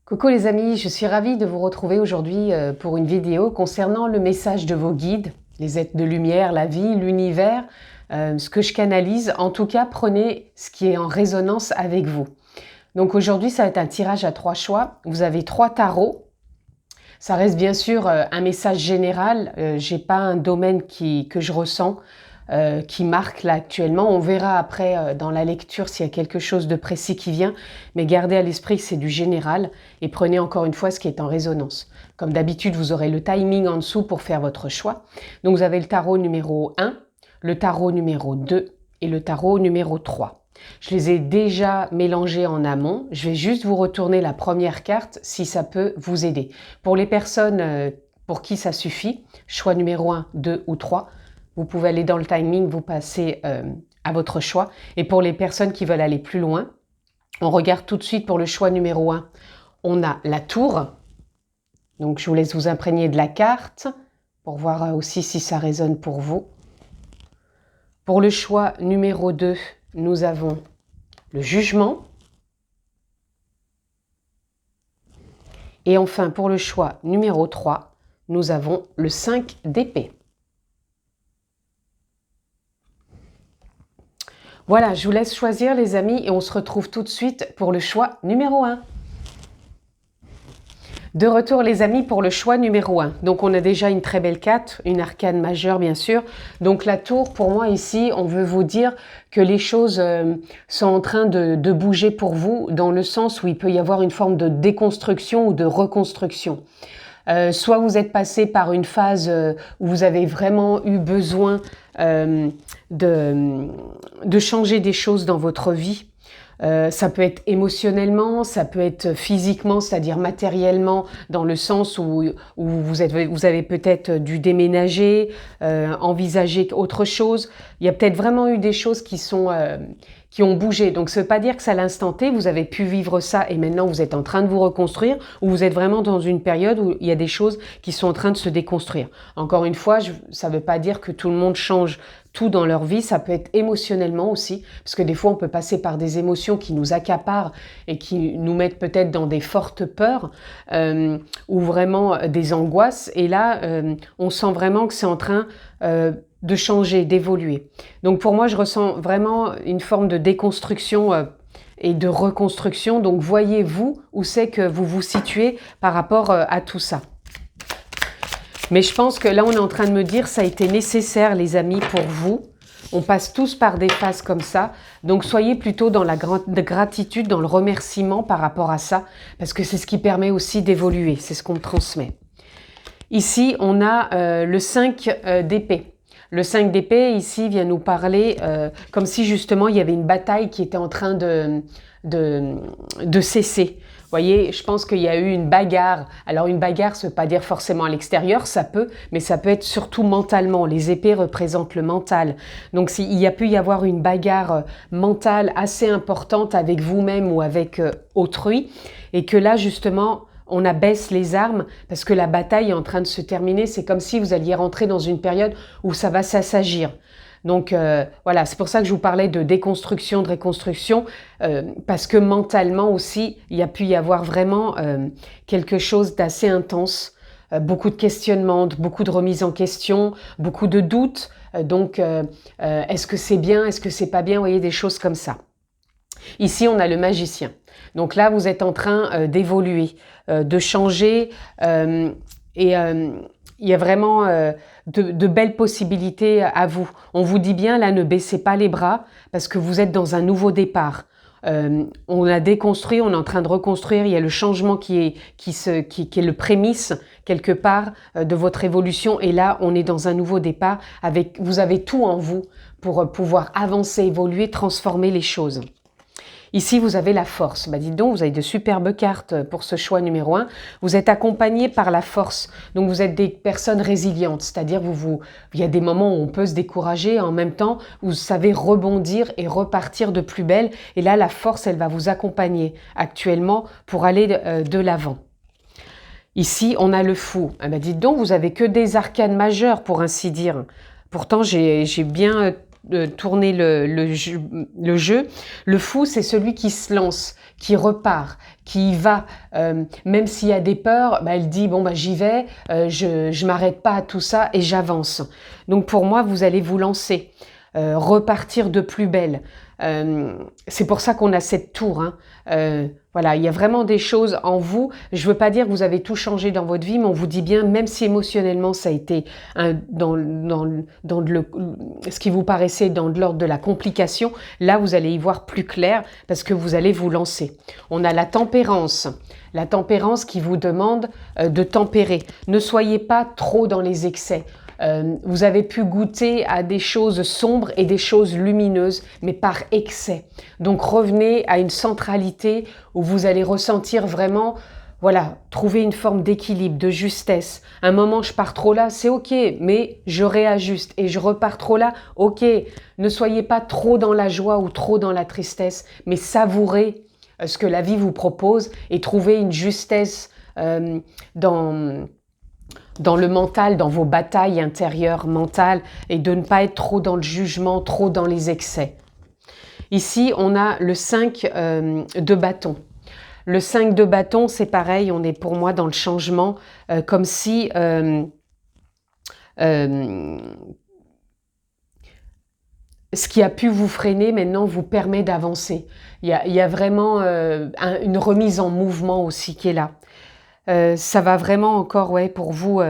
Coucou les amis, je suis ravie de vous retrouver aujourd'hui pour une vidéo concernant le message de vos guides, les êtres de lumière, la vie, l'univers, ce que je canalise. En tout cas, prenez ce qui est en résonance avec vous. Donc aujourd'hui, ça va être un tirage à 3 choix. Vous avez 3 tarots. Ça reste bien sûr un message général. J'ai pas un domaine que je ressens. Qui marque là actuellement. On verra après dans la lecture s'il y a quelque chose de précis qui vient, mais gardez à l'esprit que c'est du général et prenez encore une fois ce qui est en résonance. Comme d'habitude, vous aurez le timing en dessous pour faire votre choix. Donc vous avez le tarot numéro 1, le tarot numéro 2 et le tarot numéro 3. Je les ai déjà mélangés en amont. Je vais juste vous retourner la première carte si ça peut vous aider. Pour les personnes pour qui ça suffit, choix numéro 1, 2 ou 3, vous pouvez aller dans le timing, vous passez à votre choix. Et pour les personnes qui veulent aller plus loin, on regarde tout de suite pour le choix numéro 1. On a la tour. Donc, je vous laisse vous imprégner de la carte pour voir aussi si ça résonne pour vous. Pour le choix numéro 2, nous avons le jugement. Et enfin, pour le choix numéro 3, nous avons le 5 d'épée. Voilà, je vous laisse choisir les amis et on se retrouve tout de suite pour le choix numéro 1. De retour les amis pour le choix numéro 1. Donc on a déjà une très belle carte, une arcane majeure bien sûr. Donc la tour, pour moi ici, on veut vous dire que les choses sont en train de bouger pour vous dans le sens où il peut y avoir une forme de déconstruction ou de reconstruction. Soit vous êtes passé par une phase où vous avez vraiment eu besoin de changer des choses dans votre vie. Ça peut être émotionnellement, ça peut être physiquement, c'est-à-dire matériellement, dans le sens où vous avez peut-être dû déménager, envisager autre chose. Il y a peut-être vraiment eu des choses qui ont bougé. Donc, ça ne veut pas dire que c'est à l'instant T, vous avez pu vivre ça et maintenant vous êtes en train de vous reconstruire ou vous êtes vraiment dans une période où il y a des choses qui sont en train de se déconstruire. Encore une fois, ça ne veut pas dire que tout le monde change tout dans leur vie, ça peut être émotionnellement aussi, parce que des fois on peut passer par des émotions qui nous accaparent et qui nous mettent peut-être dans des fortes peurs ou vraiment des angoisses. Et là, on sent vraiment que c'est en train de changer, d'évoluer. Donc pour moi, je ressens vraiment une forme de déconstruction et de reconstruction. Donc voyez-vous où c'est que vous vous situez par rapport à tout ça. Mais je pense que là, on est en train de me dire ça a été nécessaire, les amis, pour vous. On passe tous par des phases comme ça. Donc, soyez plutôt dans la gratitude, dans le remerciement par rapport à ça, parce que c'est ce qui permet aussi d'évoluer. C'est ce qu'on me transmet. Ici, on a le 5 d'épée. Le 5 d'épée, ici, vient nous parler comme si, justement, il y avait une bataille qui était en train de cesser. Vous voyez, je pense qu'il y a eu une bagarre. Alors, une bagarre, ça ne veut pas dire forcément à l'extérieur, ça peut, mais ça peut être surtout mentalement. Les épées représentent le mental. Donc, il y a pu y avoir une bagarre mentale assez importante avec vous-même ou avec autrui, et que là, justement, on abaisse les armes parce que la bataille est en train de se terminer. C'est comme si vous alliez rentrer dans une période où ça va s'assagir. Donc voilà, c'est pour ça que je vous parlais de déconstruction, de reconstruction, parce que mentalement aussi, il y a pu y avoir vraiment quelque chose d'assez intense, beaucoup de questionnements, beaucoup de remises en question, beaucoup de doutes. Donc, est-ce que c'est bien, est-ce que c'est pas bien, vous voyez, des choses comme ça. Ici, on a le magicien. Donc là, vous êtes en train d'évoluer, de changer et il y a vraiment de belles possibilités à vous. On vous dit bien, là, ne baissez pas les bras parce que vous êtes dans un nouveau départ. On a déconstruit, on est en train de reconstruire. Il y a le changement qui est le prémisse quelque part de votre évolution. Et là, on est dans un nouveau départ. Vous avez tout en vous pour pouvoir avancer, évoluer, transformer les choses. Ici, vous avez la force. Dites donc, vous avez de superbes cartes pour ce choix numéro 1. Vous êtes accompagné par la force. Donc, vous êtes des personnes résilientes. C'est-à-dire, il y a des moments où on peut se décourager. Et en même temps, vous savez rebondir et repartir de plus belle. Et là, la force, elle va vous accompagner actuellement pour aller de l'avant. Ici, on a le fou. Dites donc, vous avez que des arcanes majeures, pour ainsi dire. Pourtant, j'ai bien tourner le jeu. Le fou, c'est celui qui se lance, qui repart, qui y va. Même s'il y a des peurs, bah, il dit, bon, bah, j'y vais, je m'arrête pas à tout ça et j'avance. Donc pour moi, vous allez vous lancer, repartir de plus belle. C'est pour ça qu'on a cette tour. Hein. Voilà, il y a vraiment des choses en vous. Je veux pas dire que vous avez tout changé dans votre vie, mais on vous dit bien, même si émotionnellement ça a été ce qui vous paraissait dans de l'ordre de la complication, là vous allez y voir plus clair parce que vous allez vous lancer. On a la tempérance qui vous demande de tempérer. Ne soyez pas trop dans les excès. Vous avez pu goûter à des choses sombres et des choses lumineuses, mais par excès. Donc revenez à une centralité où vous allez ressentir vraiment, voilà, trouver une forme d'équilibre, de justesse. Un moment, je pars trop là, c'est ok, mais je réajuste et je repars trop là, ok. Ne soyez pas trop dans la joie ou trop dans la tristesse, mais savourez ce que la vie vous propose et trouvez une justesse dans le mental, dans vos batailles intérieures mentales et de ne pas être trop dans le jugement, trop dans les excès. Ici, on a le 5 de bâton. Le 5 de bâton, c'est pareil, on est pour moi dans le changement, comme si ce qui a pu vous freiner maintenant vous permet d'avancer. Il y a vraiment une remise en mouvement aussi qui est là. Ça va vraiment encore, ouais, pour vous.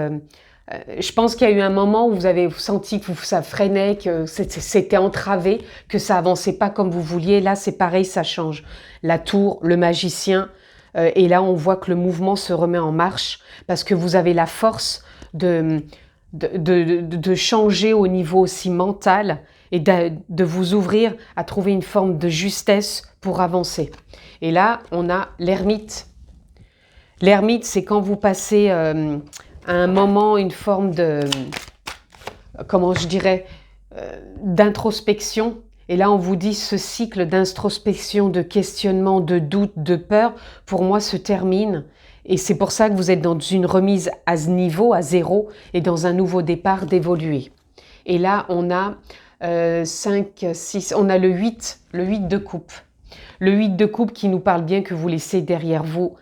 Je pense qu'il y a eu un moment où vous avez senti que ça freinait, que c'était entravé, que ça avançait pas comme vous vouliez. Là, c'est pareil, ça change. La tour, le magicien, et là, on voit que le mouvement se remet en marche parce que vous avez la force de changer au niveau aussi mental et de vous ouvrir à trouver une forme de justesse pour avancer. Et là, on a l'ermite. L'ermite, c'est quand vous passez à un moment, une forme de, comment je dirais, d'introspection. Et là, on vous dit ce cycle d'introspection, de questionnement, de doute, de peur, pour moi, se termine. Et c'est pour ça que vous êtes dans une remise à ce niveau, à zéro, et dans un nouveau départ d'évoluer. Et là, on a 5, 6, on a le 8 de coupe. Le 8 de coupe qui nous parle bien que vous laissez derrière vous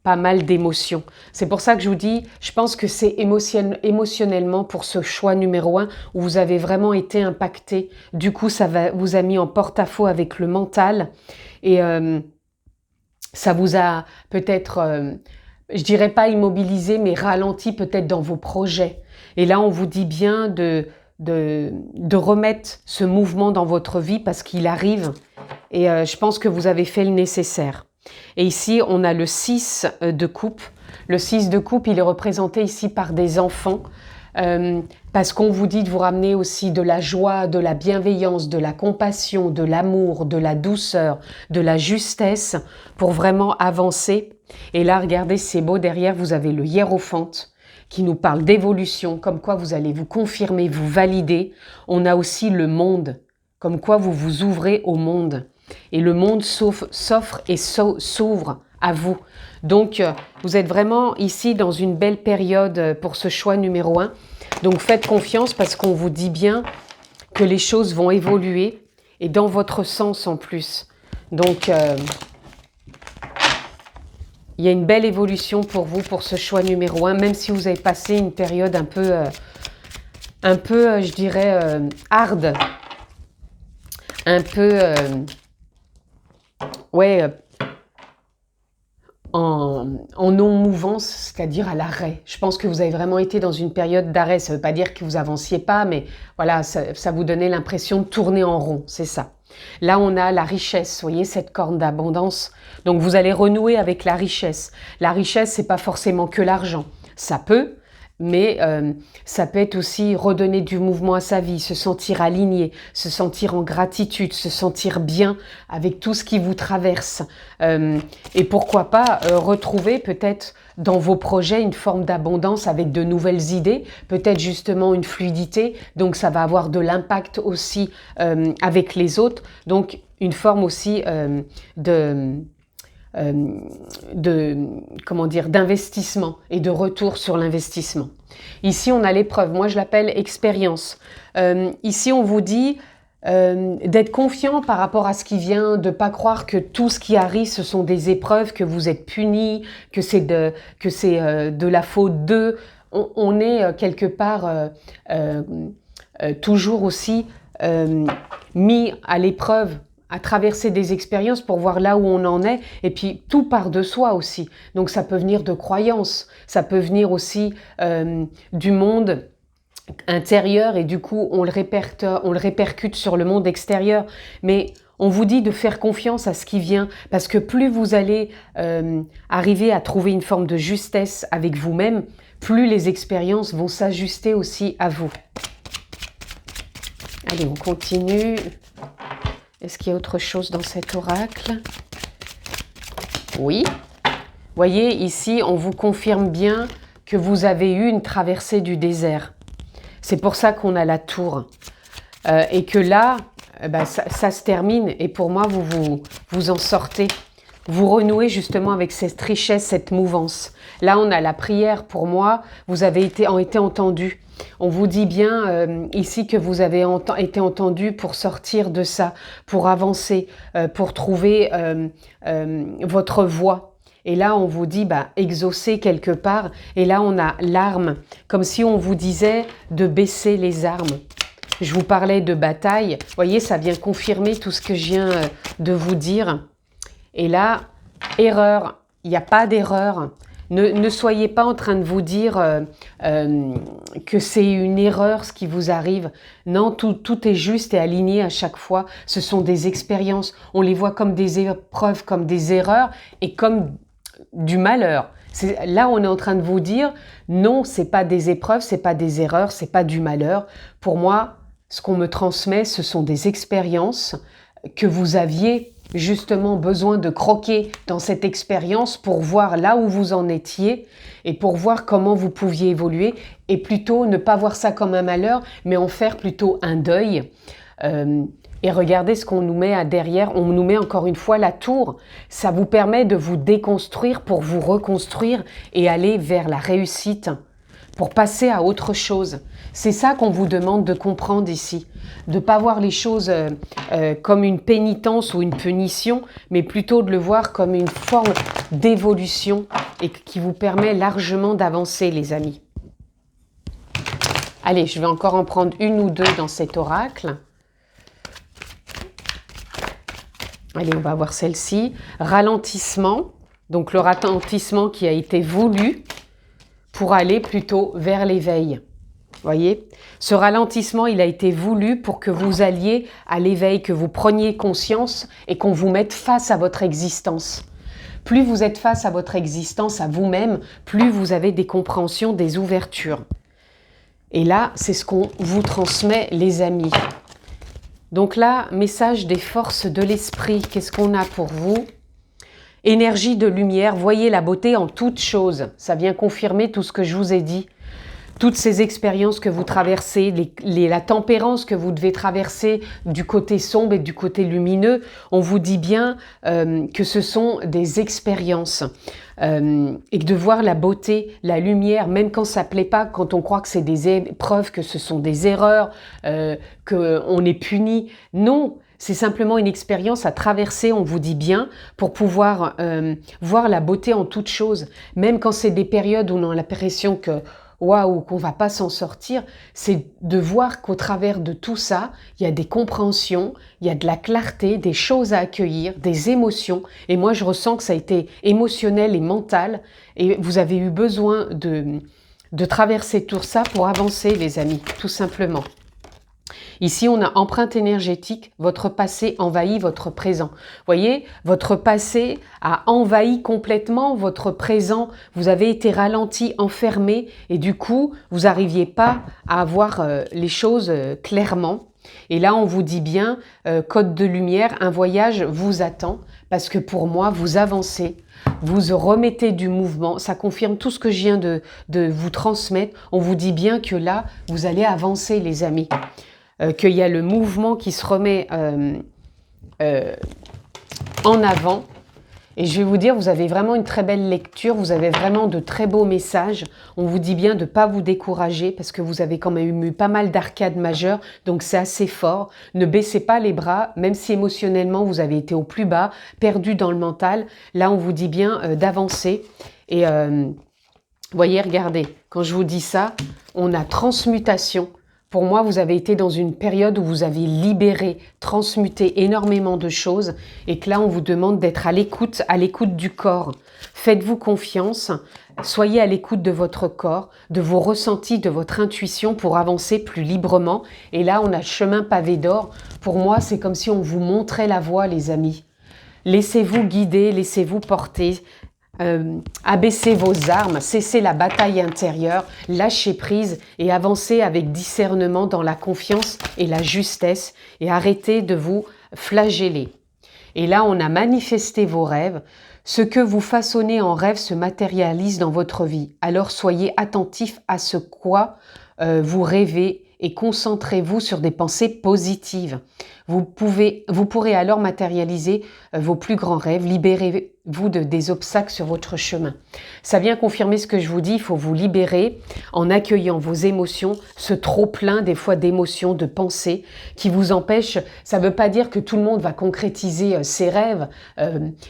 pas mal d'émotions. C'est pour ça que je vous dis, je pense que c'est émotionnellement pour ce choix numéro 1 où vous avez vraiment été impacté. Du coup, ça vous a mis en porte-à-faux avec le mental et ça vous a peut-être, je dirais pas immobilisé, mais ralenti peut-être dans vos projets. Et là, on vous dit bien de remettre ce mouvement dans votre vie parce qu'il arrive et je pense que vous avez fait le nécessaire. Et ici, on a le 6 de coupe. Le 6 de coupe, il est représenté ici par des enfants parce qu'on vous dit de vous ramener aussi de la joie, de la bienveillance, de la compassion, de l'amour, de la douceur, de la justesse pour vraiment avancer. Et là, regardez, c'est beau, derrière, vous avez le hiérophante qui nous parle d'évolution, comme quoi vous allez vous confirmer, vous valider. On a aussi le monde, comme quoi vous vous ouvrez au monde. Et le monde s'offre et s'ouvre à vous. Donc, vous êtes vraiment ici dans une belle période pour ce choix numéro 1. Donc, faites confiance parce qu'on vous dit bien que les choses vont évoluer et dans votre sens en plus. Donc, il y a une belle évolution pour vous, pour ce choix numéro 1, même si vous avez passé une période un peu je dirais, hard, un peu... en non-mouvance, c'est-à-dire à l'arrêt. Je pense que vous avez vraiment été dans une période d'arrêt. Ça ne veut pas dire que vous avanciez pas, mais voilà, ça vous donnait l'impression de tourner en rond, c'est ça. Là, on a la richesse, vous voyez, cette corne d'abondance. Donc, vous allez renouer avec la richesse. La richesse, c'est pas forcément que l'argent. Ça peut, mais ça peut être aussi redonner du mouvement à sa vie, se sentir aligné, se sentir en gratitude, se sentir bien avec tout ce qui vous traverse. Et pourquoi pas retrouver peut-être dans vos projets une forme d'abondance avec de nouvelles idées, peut-être justement une fluidité, donc ça va avoir de l'impact aussi avec les autres, donc une forme aussi d'investissement et de retour sur l'investissement. Ici, on a l'épreuve. Moi, je l'appelle expérience. Ici, on vous dit, d'être confiant par rapport à ce qui vient, de pas croire que tout ce qui arrive, ce sont des épreuves, que vous êtes punis, que c'est de la faute d'eux. On est quelque part toujours aussi mis à l'épreuve, à traverser des expériences pour voir là où on en est, et puis tout part de soi aussi. Donc ça peut venir de croyances, ça peut venir aussi du monde intérieur, et du coup on le répercute sur le monde extérieur. Mais on vous dit de faire confiance à ce qui vient, parce que plus vous allez arriver à trouver une forme de justesse avec vous-même, plus les expériences vont s'ajuster aussi à vous. Allez, on continue. Est-ce qu'il y a autre chose dans cet oracle? Oui. Voyez, ici, on vous confirme bien que vous avez eu une traversée du désert. C'est pour ça qu'on a la tour. Et que là, ça se termine. Et pour moi, vous en sortez. Vous renouez justement avec cette richesse, cette mouvance. Là, on a la prière. Pour moi, vous avez été entendu. On vous dit bien ici que vous avez été entendu pour sortir de ça, pour avancer, pour trouver votre voie. Et là, on vous dit exaucer quelque part. Et là, on a l'arme, comme si on vous disait de baisser les armes. Je vous parlais de bataille. Vous voyez, ça vient confirmer tout ce que je viens de vous dire. Et là, erreur. Il n'y a pas d'erreur. Ne soyez pas en train de vous dire que c'est une erreur ce qui vous arrive. Non, tout est juste et aligné à chaque fois. Ce sont des expériences. On les voit comme des épreuves, comme des erreurs et comme du malheur. Là, on est en train de vous dire, non, c'est pas des épreuves, c'est pas des erreurs, c'est pas du malheur. Pour moi, ce qu'on me transmet, ce sont des expériences que vous aviez justement besoin de croquer dans cette expérience pour voir là où vous en étiez et pour voir comment vous pouviez évoluer, et plutôt ne pas voir ça comme un malheur, mais en faire plutôt un deuil. Et regardez ce qu'on nous met derrière, on nous met encore une fois la tour. Ça vous permet de vous déconstruire pour vous reconstruire et aller vers la réussite, pour passer à autre chose. C'est ça qu'on vous demande de comprendre ici. De ne pas voir les choses comme une pénitence ou une punition, mais plutôt de le voir comme une forme d'évolution et qui vous permet largement d'avancer, les amis. Allez, je vais encore en prendre une ou deux dans cet oracle. Allez, on va voir celle-ci. Ralentissement. Donc le ralentissement qui a été voulu pour aller plutôt vers l'éveil. Voyez, ce ralentissement, il a été voulu pour que vous alliez à l'éveil, que vous preniez conscience et qu'on vous mette face à votre existence. Plus vous êtes face à votre existence, à vous-même, plus vous avez des compréhensions, des ouvertures. Et là, c'est ce qu'on vous transmet, les amis. Donc là, message des forces de l'esprit, qu'est-ce qu'on a pour vous? Énergie de lumière, voyez la beauté en toutes choses. Ça vient confirmer tout ce que je vous ai dit. Toutes ces expériences que vous traversez, la tempérance que vous devez traverser du côté sombre et du côté lumineux, on vous dit bien que ce sont des expériences. Et de voir la beauté, la lumière, même quand ça ne plaît pas, quand on croit que c'est des épreuves, que ce sont des erreurs, qu'on est puni. Non, c'est simplement une expérience à traverser, on vous dit bien, pour pouvoir voir la beauté en toutes choses. Même quand c'est des périodes où on a l'impression que waouh, qu'on va pas s'en sortir, c'est de voir qu'au travers de tout ça, il y a des compréhensions, il y a de la clarté, des choses à accueillir, des émotions. Et moi, je ressens que ça a été émotionnel et mental, et vous avez eu besoin de traverser tout ça pour avancer, les amis, tout simplement. Ici, on a empreinte énergétique, votre passé envahit votre présent. Voyez, votre passé a envahi complètement votre présent. Vous avez été ralenti, enfermé, et du coup, vous n'arriviez pas à voir les choses clairement. Et là, on vous dit bien, code de lumière, un voyage vous attend, parce que pour moi, vous avancez, vous remettez du mouvement. Ça confirme tout ce que je viens de vous transmettre. On vous dit bien que là, vous allez avancer, les amis. Qu'il y a le mouvement qui se remet en avant Et je vais vous dire, vous avez vraiment une très belle lecture, vous avez vraiment de très beaux messages. On vous dit bien de ne pas vous décourager parce que vous avez quand même eu pas mal d'arcades majeures, donc c'est assez fort. Ne baissez pas les bras, même si émotionnellement vous avez été au plus bas, perdu dans le mental. Là, on vous dit bien d'avancer. Et voyez, regardez, quand je vous dis ça, on a transmutation. Pour moi, vous avez été dans une période où vous avez libéré, transmuté énormément de choses et que là, on vous demande d'être à l'écoute du corps. Faites-vous confiance, soyez à l'écoute de votre corps, de vos ressentis, de votre intuition pour avancer plus librement. Et là, on a le chemin pavé d'or. Pour moi, c'est comme si on vous montrait la voie, les amis. Laissez-vous guider, laissez-vous porter. Abaissez vos armes, cessez la bataille intérieure, lâchez prise et avancez avec discernement dans la confiance et la justesse et arrêtez de vous flageller. Et là, on a manifesté vos rêves. Ce que vous façonnez en rêve se matérialise dans votre vie. Alors soyez attentifs à ce quoi vous rêvez et concentrez-vous sur des pensées positives. Vous pourrez alors matérialiser vos plus grands rêves, libérez-vous des obstacles sur votre chemin. Ça vient confirmer ce que je vous dis, il faut vous libérer en accueillant vos émotions, ce trop-plein des fois d'émotions, de pensées qui vous empêchent. Ça ne veut pas dire que tout le monde va concrétiser ses rêves,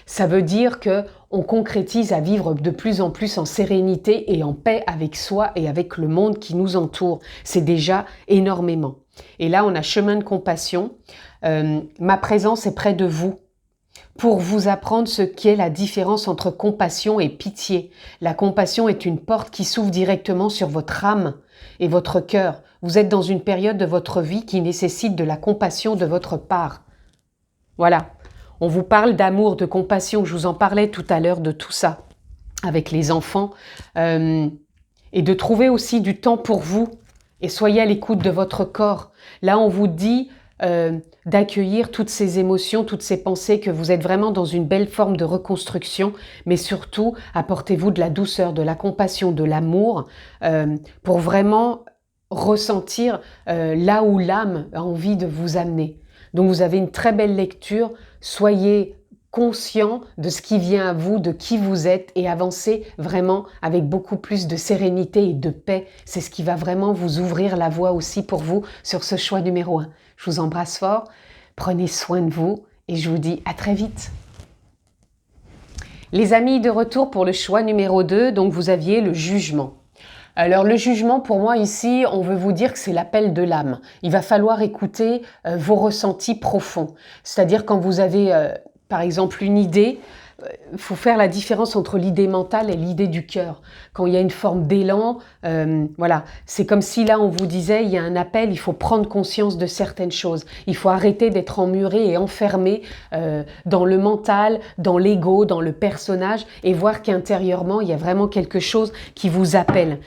ça veut dire que on concrétise à vivre de plus en plus en sérénité et en paix avec soi et avec le monde qui nous entoure. C'est déjà énormément. Et là, on a chemin de compassion. Ma présence est près de vous pour vous apprendre ce qu'est la différence entre compassion et pitié. La compassion est une porte qui s'ouvre directement sur votre âme et votre cœur. Vous êtes dans une période de votre vie qui nécessite de la compassion de votre part. Voilà. On vous parle d'amour, de compassion. Je vous en parlais tout à l'heure de tout ça avec les enfants. Et de trouver aussi du temps pour vous. Et soyez à l'écoute de votre corps. Là, on vous dit d'accueillir toutes ces émotions, toutes ces pensées, que vous êtes vraiment dans une belle forme de reconstruction, mais surtout, apportez-vous de la douceur, de la compassion, de l'amour, pour vraiment ressentir là où l'âme a envie de vous amener. Donc, vous avez une très belle lecture, soyez conscient de ce qui vient à vous, de qui vous êtes et avancez vraiment avec beaucoup plus de sérénité et de paix. C'est ce qui va vraiment vous ouvrir la voie aussi pour vous sur ce choix numéro 1. Je vous embrasse fort, prenez soin de vous et je vous dis à très vite. Les amis, de retour pour le choix numéro 2, donc vous aviez le jugement. Alors le jugement, pour moi ici, on veut vous dire que c'est l'appel de l'âme. Il va falloir écouter vos ressentis profonds. C'est-à-dire quand vous avez par exemple une idée, il faut faire la différence entre l'idée mentale et l'idée du cœur. Quand il y a une forme d'élan, voilà, c'est comme si là on vous disait, il y a un appel, il faut prendre conscience de certaines choses. Il faut arrêter d'être emmuré et enfermé dans le mental, dans l'ego, dans le personnage et voir qu'intérieurement, il y a vraiment quelque chose qui vous appelle,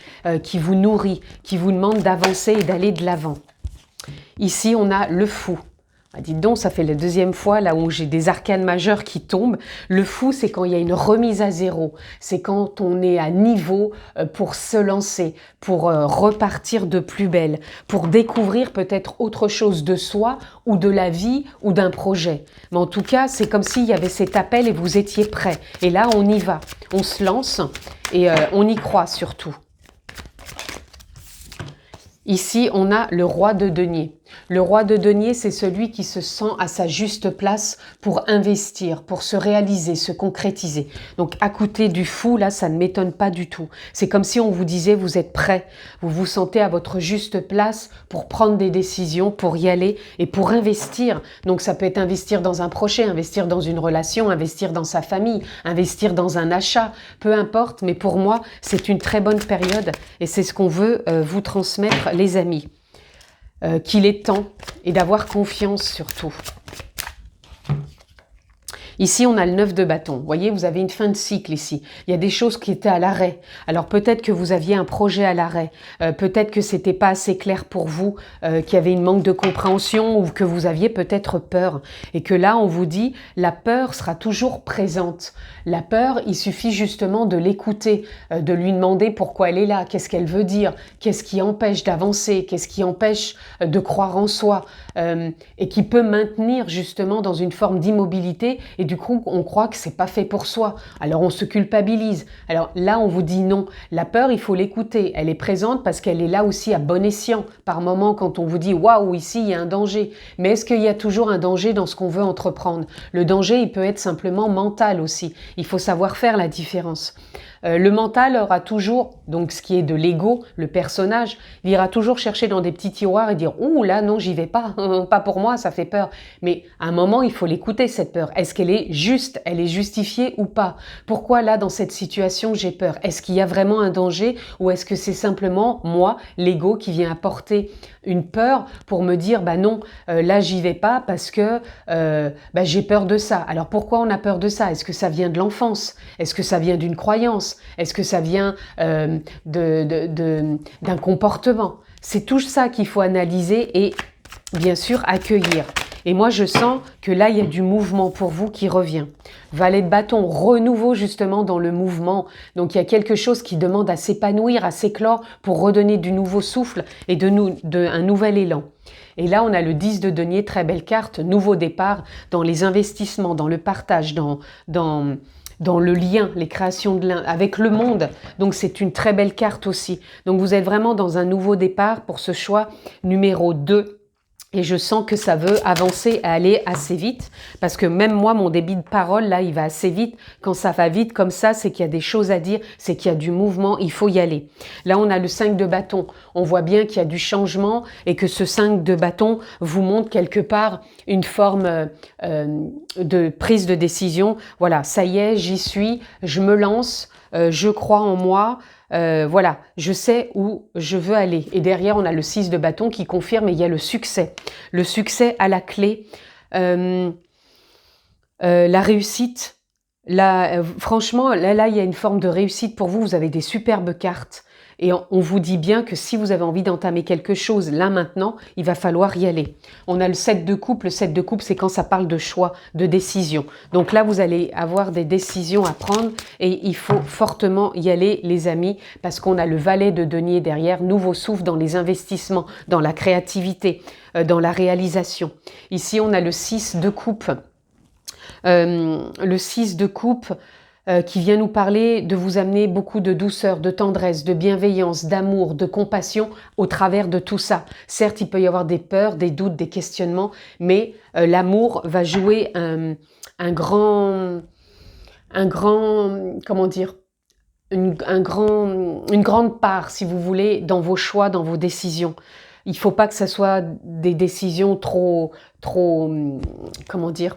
qui vous nourrit, qui vous demande d'avancer et d'aller de l'avant. Ici, on a le fou. Ah, dites donc, ça fait la deuxième fois là où j'ai des arcanes majeures qui tombent. Le fou, c'est quand il y a une remise à zéro. C'est quand on est à niveau pour se lancer, pour repartir de plus belle, pour découvrir peut-être autre chose de soi ou de la vie ou d'un projet. Mais en tout cas, c'est comme s'il y avait cet appel et vous étiez prêts. Et là, on y va. On se lance et on y croit surtout. Ici, on a le roi de denier. Le roi de denier, c'est celui qui se sent à sa juste place pour investir, pour se réaliser, se concrétiser. Donc, à côté du fou, là, ça ne m'étonne pas du tout. C'est comme si on vous disait, vous êtes prêt, vous vous sentez à votre juste place pour prendre des décisions, pour y aller et pour investir. Donc, ça peut être investir dans un projet, investir dans une relation, investir dans sa famille, investir dans un achat, peu importe. Mais pour moi, c'est une très bonne période et c'est ce qu'on veut vous transmettre, les amis. Qu'il est temps et d'avoir confiance surtout. Ici, on a le 9 de bâton. Vous voyez, vous avez une fin de cycle ici. Il y a des choses qui étaient à l'arrêt. Alors peut-être que vous aviez un projet à l'arrêt. Peut-être que c'était pas assez clair pour vous, qu'il y avait une manque de compréhension ou que vous aviez peut-être peur. Et que là, on vous dit, la peur sera toujours présente. La peur, il suffit justement de l'écouter, de lui demander pourquoi elle est là, qu'est-ce qu'elle veut dire, qu'est-ce qui empêche d'avancer, qu'est-ce qui empêche de croire en soi et qui peut maintenir justement dans une forme d'immobilité et du coup, on croit que c'est pas fait pour soi. Alors, on se culpabilise. Alors là, on vous dit non. La peur, il faut l'écouter. Elle est présente parce qu'elle est là aussi à bon escient. Par moment, quand on vous dit, waouh, ici, il y a un danger. Mais est-ce qu'il y a toujours un danger dans ce qu'on veut entreprendre? Le danger, il peut être simplement mental aussi. Il faut savoir faire la différence. Le mental aura toujours, donc ce qui est de l'ego, le personnage, il ira toujours chercher dans des petits tiroirs et dire « Ouh là, non, j'y vais pas, pas pour moi, ça fait peur ». Mais à un moment, il faut l'écouter, cette peur. Est-ce qu'elle est juste? Elle est justifiée ou pas? Pourquoi là, dans cette situation, j'ai peur? Est-ce qu'il y a vraiment un danger ou est-ce que c'est simplement moi, l'ego, qui vient apporter une peur pour me dire « Bah non, là, j'y vais pas parce que j'ai peur de ça ». Alors pourquoi on a peur de ça? Est-ce que ça vient de l'enfance? Est-ce que ça vient d'une croyance? Est-ce que ça vient d'un comportement? C'est tout ça qu'il faut analyser et bien sûr accueillir. Et moi, je sens que là, il y a du mouvement pour vous qui revient. Valet de bâton, renouveau justement dans le mouvement. Donc, il y a quelque chose qui demande à s'épanouir, à s'éclore pour redonner du nouveau souffle et un nouvel élan. Et là, on a le 10 de denier, très belle carte, nouveau départ dans les investissements, dans le partage, dans le lien, les créations de lien avec le monde. Donc, c'est une très belle carte aussi. Donc, vous êtes vraiment dans un nouveau départ pour ce choix numéro 2. Et je sens que ça veut avancer et aller assez vite. Parce que même moi, mon débit de parole, là, il va assez vite. Quand ça va vite comme ça, c'est qu'il y a des choses à dire, c'est qu'il y a du mouvement, il faut y aller. Là, on a le 5 de bâton. On voit bien qu'il y a du changement et que ce 5 de bâton vous montre quelque part une forme de prise de décision. Voilà, ça y est, j'y suis, je me lance, je crois en moi. Voilà, je sais où je veux aller. Et derrière, on a le 6 de bâton qui confirme et il y a le succès. Le succès à la clé, la réussite. Là, franchement, là, il y a une forme de réussite pour vous. Vous avez des superbes cartes. Et on vous dit bien que si vous avez envie d'entamer quelque chose, là maintenant, il va falloir y aller. On a le 7 de coupe. Le 7 de coupe, c'est quand ça parle de choix, de décision. Donc là, vous allez avoir des décisions à prendre et il faut fortement y aller, les amis, parce qu'on a le valet de denier derrière, nouveau souffle dans les investissements, dans la créativité, dans la réalisation. Ici, on a le 6 de coupe. Le 6 de coupe qui vient nous parler de vous amener beaucoup de douceur, de tendresse, de bienveillance, d'amour, de compassion au travers de tout ça. Certes, il peut y avoir des peurs, des doutes, des questionnements, mais l'amour va jouer un grand, comment dire, une grande part, si vous voulez, dans vos choix, dans vos décisions. Il ne faut pas que ce soit des décisions trop, comment dire,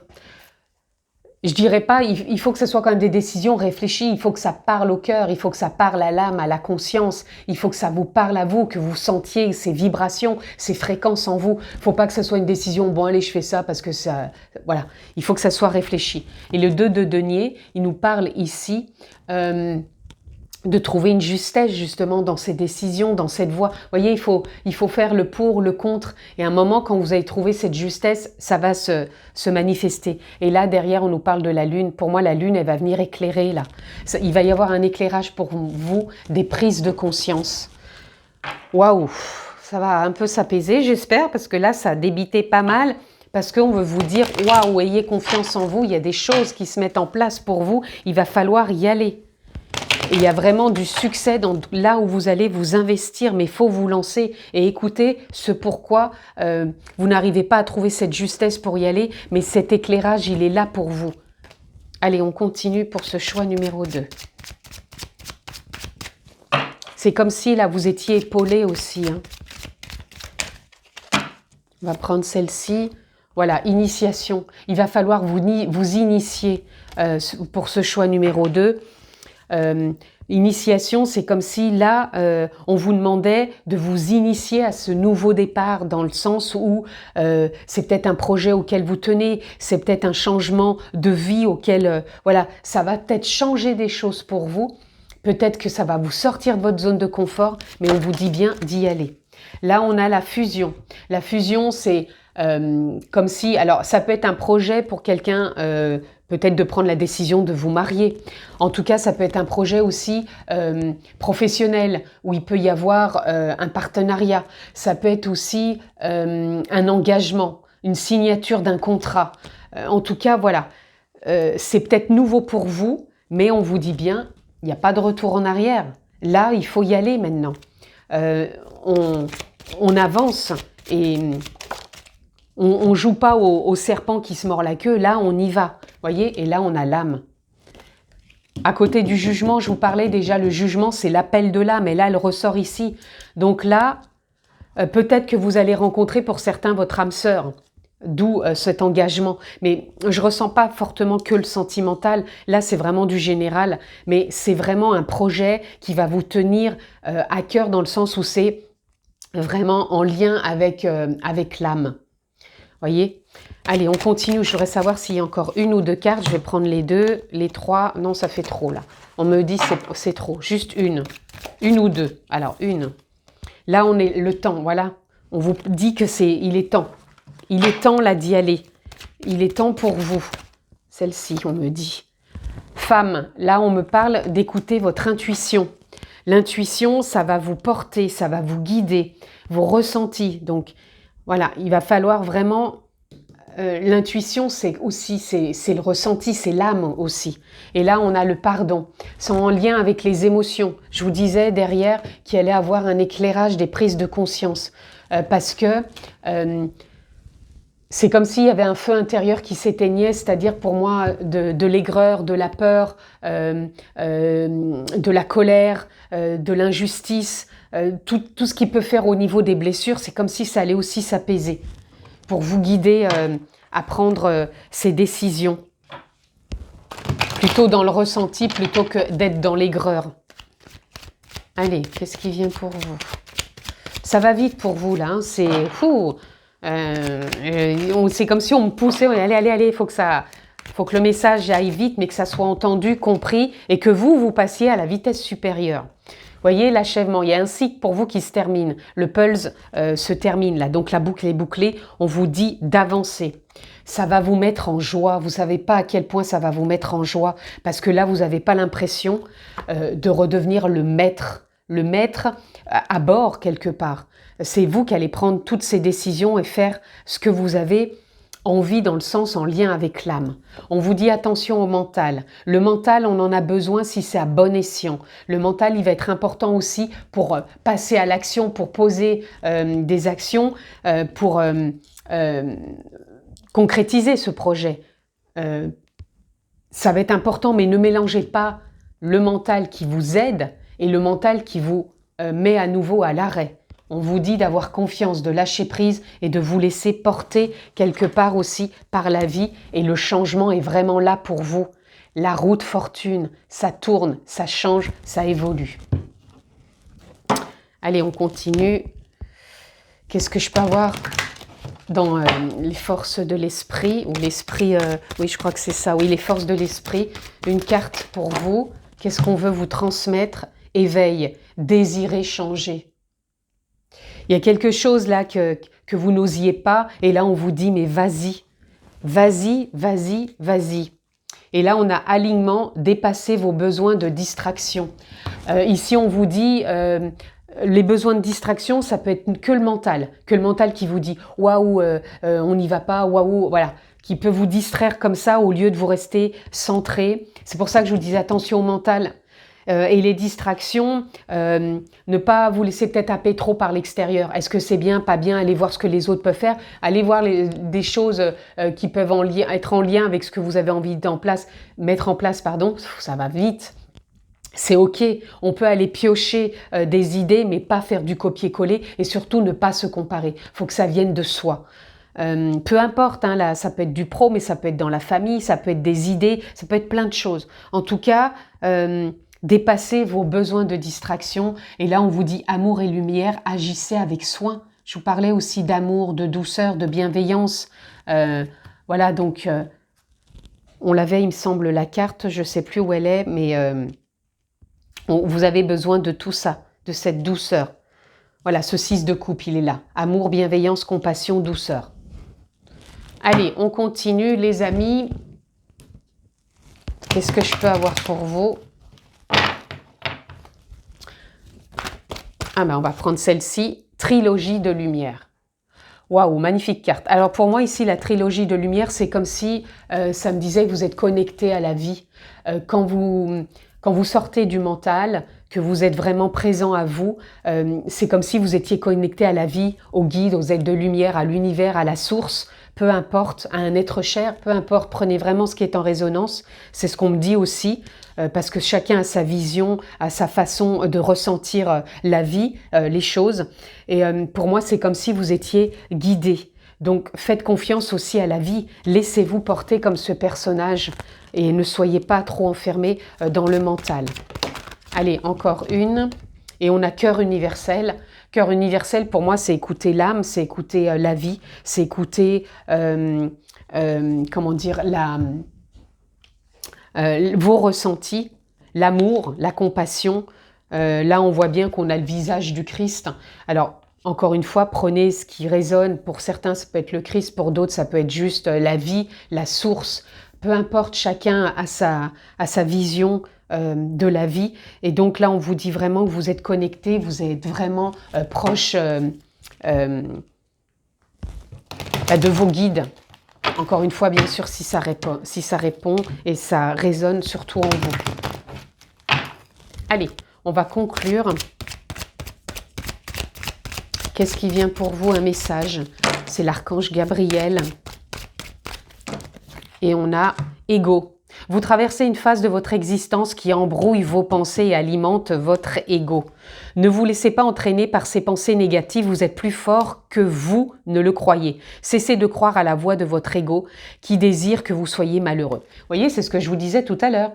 je dirais pas, il faut que ce soit quand même des décisions réfléchies, il faut que ça parle au cœur, il faut que ça parle à l'âme, à la conscience, il faut que ça vous parle à vous, que vous sentiez ces vibrations, ces fréquences en vous. Il ne faut pas que ce soit une décision, bon allez je fais ça parce que ça... Voilà, il faut que ça soit réfléchi. Et le 2 de denier, il nous parle ici... de trouver une justesse justement dans ces décisions, dans cette voie. Vous voyez, il faut faire le pour, le contre. Et à un moment, quand vous avez trouvé cette justesse, ça va se manifester. Et là, derrière, on nous parle de la lune. Pour moi, la lune, elle va venir éclairer là. Il va y avoir un éclairage pour vous, des prises de conscience. Waouh, ça va un peu s'apaiser, j'espère, parce que là, ça a débité pas mal. Parce qu'on veut vous dire, waouh, ayez confiance en vous. Il y a des choses qui se mettent en place pour vous. Il va falloir y aller. Il y a vraiment du succès dans là où vous allez vous investir, mais il faut vous lancer et écouter ce pourquoi vous n'arrivez pas à trouver cette justesse pour y aller, mais cet éclairage, il est là pour vous. Allez, on continue pour ce choix numéro 2. C'est comme si là, vous étiez épaulé aussi. Hein. On va prendre celle-ci. Voilà, initiation. Il va falloir vous initier pour ce choix numéro 2. Initiation, c'est comme si là, on vous demandait de vous initier à ce nouveau départ dans le sens où c'est peut-être un projet auquel vous tenez, c'est peut-être un changement de vie auquel, voilà, ça va peut-être changer des choses pour vous. Peut-être que ça va vous sortir de votre zone de confort, mais on vous dit bien d'y aller. Là, on a la fusion. La fusion, c'est comme si, alors ça peut être un projet pour quelqu'un, peut-être de prendre la décision de vous marier. En tout cas, ça peut être un projet aussi professionnel, où il peut y avoir un partenariat. Ça peut être aussi un engagement, une signature d'un contrat. En tout cas, voilà. c'est peut-être nouveau pour vous, mais on vous dit bien, il n'y a pas de retour en arrière. Là, il faut y aller maintenant. On avance et on ne joue pas au serpent qui se mord la queue. Là, on y va. Voyez, et là, on a l'âme. À côté du jugement, je vous parlais déjà, le jugement, c'est l'appel de l'âme. Et là, elle ressort ici. Donc là, peut-être que vous allez rencontrer pour certains votre âme sœur. D'où cet engagement. Mais je ne ressens pas fortement que le sentimental. Là, c'est vraiment du général. Mais c'est vraiment un projet qui va vous tenir à cœur dans le sens où c'est vraiment en lien avec l'âme. Voyez? Allez, on continue. Je voudrais savoir s'il y a encore une ou deux cartes. Je vais prendre les deux, les trois. Non, ça fait trop là. On me dit c'est trop. Juste une. Une ou deux. Alors, une. Là, on est le temps. Voilà. On vous dit que il est temps. Il est temps là d'y aller. Il est temps pour vous. Celle-ci, on me dit. Femme, là, on me parle d'écouter votre intuition. L'intuition, ça va vous porter, ça va vous guider, vos ressentis. Donc, voilà, il va falloir vraiment... l'intuition, c'est aussi, c'est le ressenti, c'est l'âme aussi. Et là, on a le pardon. C'est en lien avec les émotions. Je vous disais derrière qu'il allait avoir un éclairage des prises de conscience. Parce que... c'est comme s'il y avait un feu intérieur qui s'éteignait, c'est-à-dire pour moi de l'aigreur, de la peur, de la colère, de l'injustice, tout ce qui peut faire au niveau des blessures, c'est comme si ça allait aussi s'apaiser pour vous guider à prendre ces décisions. Plutôt dans le ressenti, plutôt que d'être dans l'aigreur. Allez, qu'est-ce qui vient pour vous? Ça va vite pour vous là, hein, c'est fou. C'est comme si on me poussait, allez, il faut que le message aille vite, mais que ça soit entendu, compris, et que vous passiez à la vitesse supérieure. Voyez, l'achèvement, il y a un cycle pour vous qui se termine. Le pulse se termine là, donc la boucle est bouclée. On vous dit d'avancer. Ça va vous mettre en joie. Vous savez pas à quel point ça va vous mettre en joie, parce que là, vous n'avez pas l'impression de redevenir le maître à bord quelque part. C'est vous qui allez prendre toutes ces décisions et faire ce que vous avez envie dans le sens en lien avec l'âme. On vous dit attention au mental. Le mental, on en a besoin si c'est à bon escient. Le mental, il va être important aussi pour passer à l'action, pour poser des actions, pour concrétiser ce projet. Ça va être important, mais ne mélangez pas le mental qui vous aide et le mental qui vous met à nouveau à l'arrêt. On vous dit d'avoir confiance, de lâcher prise et de vous laisser porter quelque part aussi par la vie. Et le changement est vraiment là pour vous. La route fortune, ça tourne, ça change, ça évolue. Allez, on continue. Qu'est-ce que je peux avoir dans les forces de l'esprit ou l'esprit, oui, je crois que c'est ça, oui, les forces de l'esprit. Une carte pour vous. Qu'est-ce qu'on veut vous transmettre? Éveil, désirer changer. Il y a quelque chose là que vous n'osiez pas et là on vous dit mais vas-y, vas-y, vas-y, vas-y. Et là on a alignement, dépasser vos besoins de distraction. Ici on vous dit les besoins de distraction, ça peut être que le mental qui vous dit waouh, on n'y va pas, waouh, voilà, qui peut vous distraire comme ça au lieu de vous rester centré. C'est pour ça que je vous dis attention au mental. Et les distractions, ne pas vous laisser peut-être happer trop par l'extérieur. Est-ce que c'est bien, pas bien? Allez voir ce que les autres peuvent faire. Allez voir des choses qui peuvent être en lien avec ce que vous avez envie mettre en place, pardon. Ça va vite. C'est ok, on peut aller piocher des idées, mais pas faire du copier-coller et surtout ne pas se comparer. Il faut que ça vienne de soi. Peu importe, hein, là, ça peut être du pro, mais ça peut être dans la famille, ça peut être des idées, ça peut être plein de choses. En tout cas, dépassez vos besoins de distraction. Et là, on vous dit amour et lumière, agissez avec soin. Je vous parlais aussi d'amour, de douceur, de bienveillance. Voilà, donc, on l'avait, il me semble, la carte, je ne sais plus où elle est, mais vous avez besoin de tout ça, de cette douceur. Voilà, ce 6 de coupe, il est là. Amour, bienveillance, compassion, douceur. Allez, on continue, les amis. Qu'est-ce que je peux avoir pour vous? Ah ben, on va prendre celle-ci. Trilogie de lumière. Waouh, magnifique carte. Alors pour moi ici, la trilogie de lumière, c'est comme si ça me disait que vous êtes connecté à la vie. Quand vous sortez du mental, que vous êtes vraiment présent à vous, c'est comme si vous étiez connecté à la vie, au guide, aux ailes de lumière, à l'univers, à la source, peu importe, à un être cher, peu importe, prenez vraiment ce qui est en résonance. C'est ce qu'on me dit aussi, parce que chacun a sa vision, a sa façon de ressentir la vie, les choses. Et pour moi, c'est comme si vous étiez guidé. Donc faites confiance aussi à la vie, laissez-vous porter comme ce personnage et ne soyez pas trop enfermés dans le mental. Allez, encore une. Et on a cœur universel. Cœur universel, pour moi, c'est écouter l'âme, c'est écouter la vie, c'est écouter, comment dire, vos ressentis, l'amour, la compassion. Là, on voit bien qu'on a le visage du Christ. Alors, encore une fois, prenez ce qui résonne. Pour certains, ça peut être le Christ. Pour d'autres, ça peut être juste la vie, la source. Peu importe, chacun a sa vision de la vie. Et donc là, on vous dit vraiment que vous êtes connectés, vous êtes vraiment proche de vos guides. Encore une fois, bien sûr, si ça répond et ça résonne surtout en vous. Allez, on va conclure. Qu'est-ce qui vient pour vous, un message? C'est l'archange Gabriel. Et on a ego. Vous traversez une phase de votre existence qui embrouille vos pensées et alimente votre ego. Ne vous laissez pas entraîner par ces pensées négatives, vous êtes plus fort que vous ne le croyez. Cessez de croire à la voix de votre ego qui désire que vous soyez malheureux. Vous voyez, c'est ce que je vous disais tout à l'heure.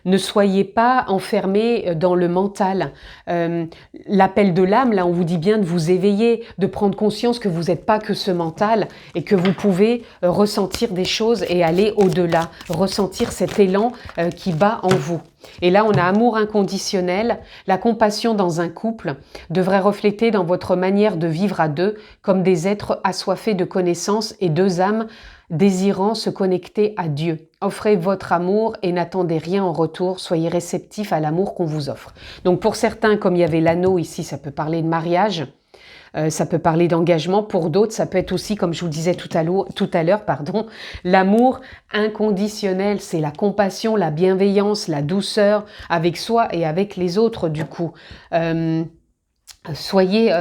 Ne soyez pas enfermés dans le mental. L'appel de l'âme, là, on vous dit bien de vous éveiller, de prendre conscience que vous n'êtes pas que ce mental et que vous pouvez ressentir des choses et aller au-delà, ressentir cet élan qui bat en vous. Et là, on a amour inconditionnel. La compassion dans un couple devrait refléter dans votre manière de vivre à deux comme des êtres assoiffés de connaissances et deux âmes désirant se connecter à Dieu. Offrez votre amour et n'attendez rien en retour. Soyez réceptifs à l'amour qu'on vous offre. Donc pour certains, comme il y avait l'anneau ici, ça peut parler de mariage. Ça peut parler d'engagement. Pour d'autres, ça peut être aussi, comme je vous le disais tout à l'heure, l'amour inconditionnel. C'est la compassion, la bienveillance, la douceur avec soi et avec les autres, du coup. Soyez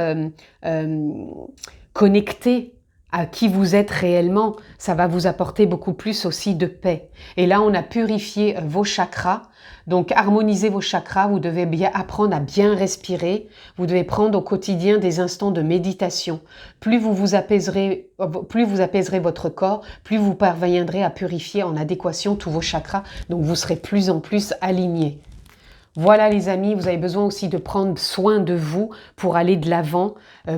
connectés à qui vous êtes réellement, ça va vous apporter beaucoup plus aussi de paix. Et là, on a purifié vos chakras. Donc, harmonisez vos chakras. Vous devez bien apprendre à bien respirer. Vous devez prendre au quotidien des instants de méditation. Plus vous apaiserez votre corps, plus vous parviendrez à purifier en adéquation tous vos chakras. Donc, vous serez plus en plus alignés. Voilà les amis, vous avez besoin aussi de prendre soin de vous pour aller de l'avant,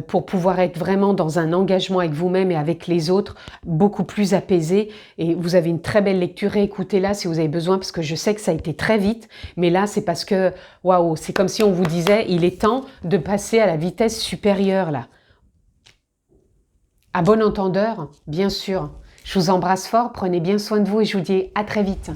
pour pouvoir être vraiment dans un engagement avec vous-même et avec les autres, beaucoup plus apaisé. Et vous avez une très belle lecture, écoutez-la si vous avez besoin, parce que je sais que ça a été très vite, mais là c'est parce que, waouh, c'est comme si on vous disait, il est temps de passer à la vitesse supérieure là. À bon entendeur, bien sûr. Je vous embrasse fort, prenez bien soin de vous et je vous dis à très vite.